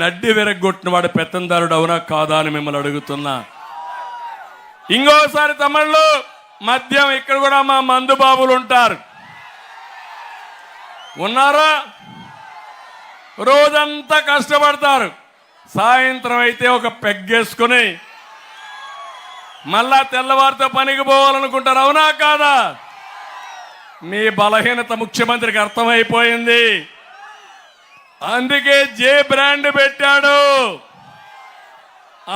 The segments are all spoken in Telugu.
నడ్డి విరగొట్టిన వాడు పెత్తందారుడు అవునా కాదా అని మిమ్మల్ని అడుగుతున్నా. ఇంకోసారి తమిళ్లో మద్యం ఇక్కడ కూడా మా మందు బాబులు ఉంటారు, ఉన్నారా? రోజంతా కష్టపడతారు, సాయంత్రం అయితే ఒక పెగ్గేసుకుని మళ్ళా తెల్లవారితో పనికి పోవాలనుకుంటారు, అవునా కాదా? మీ బలహీనత ముఖ్యమంత్రికి అర్థమైపోయింది. అందుకే జే బ్రాండ్ పెట్టాడు,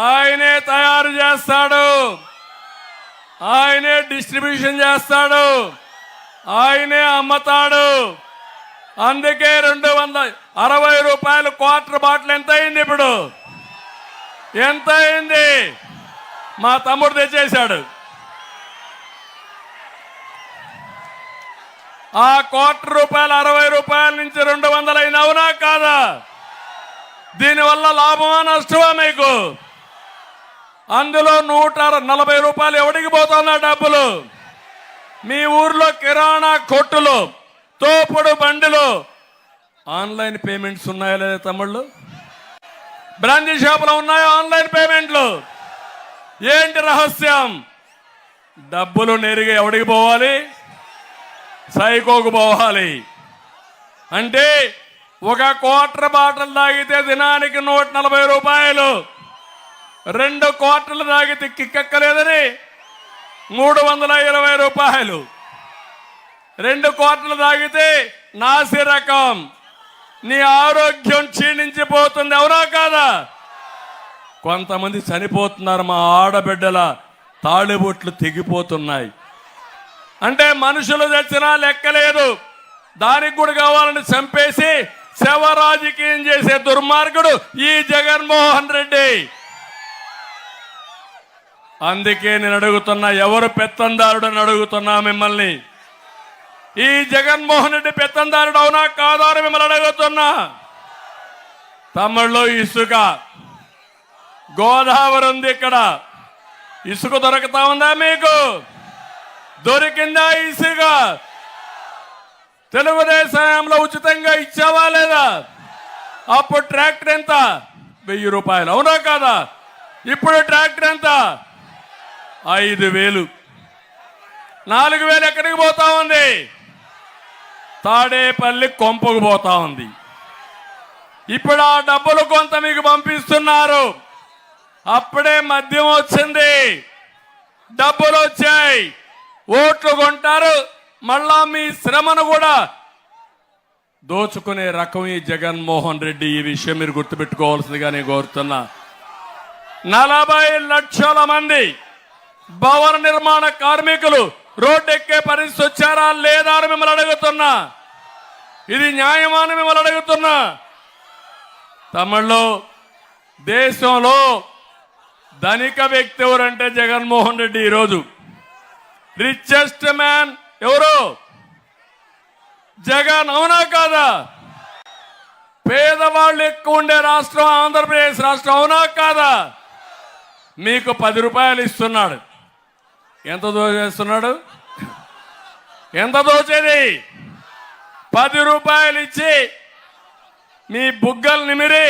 ఆయనే తయారు చేస్తాడు, ఆయనే డిస్ట్రిబ్యూషన్ చేస్తాడు, ఆయనే అమ్మతాడు. అందుకే 260 రూపాయలు క్వార్టర్ బాటిల్ ఎంత అయింది? ఇప్పుడు ఎంత అయింది? మా తమ్ముడు తెచ్చేశాడు. ఆ క్వార్టర్ రూపాయలు 60 రూపాయల నుంచి 200 అయింది, అవునా కాదా? దీనివల్ల లాభమా నష్టమా మీకు? అందులో 140 రూపాయలు ఎవడికి పోతుందా డబ్బులు? మీ ఊర్లో కిరాణా కొట్టులు, తోపుడు బండిలు, ఆన్లైన్ పేమెంట్స్ ఉన్నాయా లేదా తమ్ముళ్ళు? బ్రాంచీ షాపులో ఉన్నాయా ఆన్లైన్ పేమెంట్లు? ఏంటి రహస్యం? డబ్బులు నేరుగా ఎవడికి పోవాలి? సైకోకు పోవాలి. అంటే ఒక క్వార్టర్ బాటిల్ తాగితే దినానికి 140 రూపాయలు, 2 క్వార్టర్లు తాగితే కిక్కలేదని 320 రూపాయలు, 2 క్వార్టర్లు తాగితే నాసి రకం, నీ ఆరోగ్యం క్షీణించిపోతుంది, అవునా కాదా? కొంతమంది చనిపోతున్నారు, మా ఆడబిడ్డల తాళిబొట్లు తెగిపోతున్నాయి. అంటే మనుషులు తెచ్చినా లెక్కలేదు, దానికి కూడా కావాలని చంపేసి శవ రాజకీయం చేసే దుర్మార్గుడు ఈ జగన్మోహన్ రెడ్డి. అందుకే నేను అడుగుతున్నా, ఎవరు పెత్తందారుడు అని అడుగుతున్నా మిమ్మల్ని. ఈ జగన్మోహన్ రెడ్డి పెత్తందారుడు అవునా కాదా అని మిమ్మల్ని అడుగుతున్నా. తమిళ్లో ఇసుక, గోదావరి ఉంది, ఇక్కడ ఇసుక దొరుకుతా ఉందా మీకు? దొరికిందా ఇసుక? తెలుగుదేశంలో ఉచితంగా ఇచ్చావా లేదా? అప్పుడు ట్రాక్టర్ ఎంత? 1000 రూపాయలు, అవునా కాదా? ఇప్పుడు ట్రాక్టర్ ఎంత? 5000. 4000 ఎక్కడికి పోతా ఉంది? తాడేపల్లి కొంపకు పోతా ఉంది. ఇప్పుడు ఆ డబ్బులు కొంత మీకు పంపిస్తున్నారు. అప్పుడే మద్యం వచ్చింది, డబ్బులు వచ్చాయి, ఓట్లు కొంటారు, మళ్ళా మీ శ్రమను కూడా దోచుకునే రకం ఈ జగన్మోహన్ రెడ్డి. ఈ విషయం మీరు గుర్తుపెట్టుకోవాల్సిందిగా నేను కోరుతున్నా. 40 లక్షల మంది భవన నిర్మాణ కార్మికులు రోడ్డెక్కే పరిస్థితి వచ్చారా లేదా అని మిమ్మల్ని అడుగుతున్నా. ఇది న్యాయమా అని మిమ్మల్ని అడుగుతున్నా. తమిళ్లో దేశంలో ధనిక వ్యక్తి ఎవరంటే జగన్మోహన్ రెడ్డి. ఈరోజు రిచెస్ట్ మ్యాన్ ఎవరు? జగన్, అవునా కాదా? పేదవాళ్ళు ఎక్కువ ఉండే రాష్ట్రం ఆంధ్రప్రదేశ్ రాష్ట్రం, అవునా కాదా? మీకు 10 రూపాయలు ఇస్తున్నాడు. ఎంత దోచేస్తున్నాడు? ఎంత దోచేది? 10 రూపాయలు ఇచ్చి మీ బుగ్గలు నిమిరి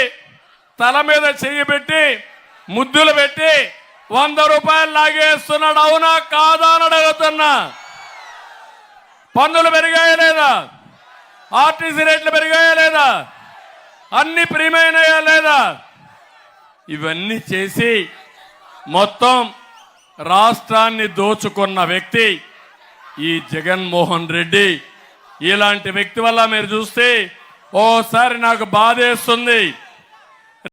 తల మీద చెయ్యి పెట్టి ముద్దులు పెట్టి 100 రూపాయలు లాగేస్తున్నాడు, అవునా కాదా అని అడుగుతున్నా. పన్నులు పెరిగాయా లేదా? ఆర్టీసీ రేట్లు పెరిగాయా లేదా? అన్ని ప్రియమైనయా లేదా? ఇవన్నీ చేసి మొత్తం రాష్ట్రాన్ని దోచుకున్న వ్యక్తి ఈ జగన్మోహన్ రెడ్డి. ఇలాంటి వ్యక్తి వల్ల మీరు చూస్తే ఓసారి నాకు బాధేస్తుంది.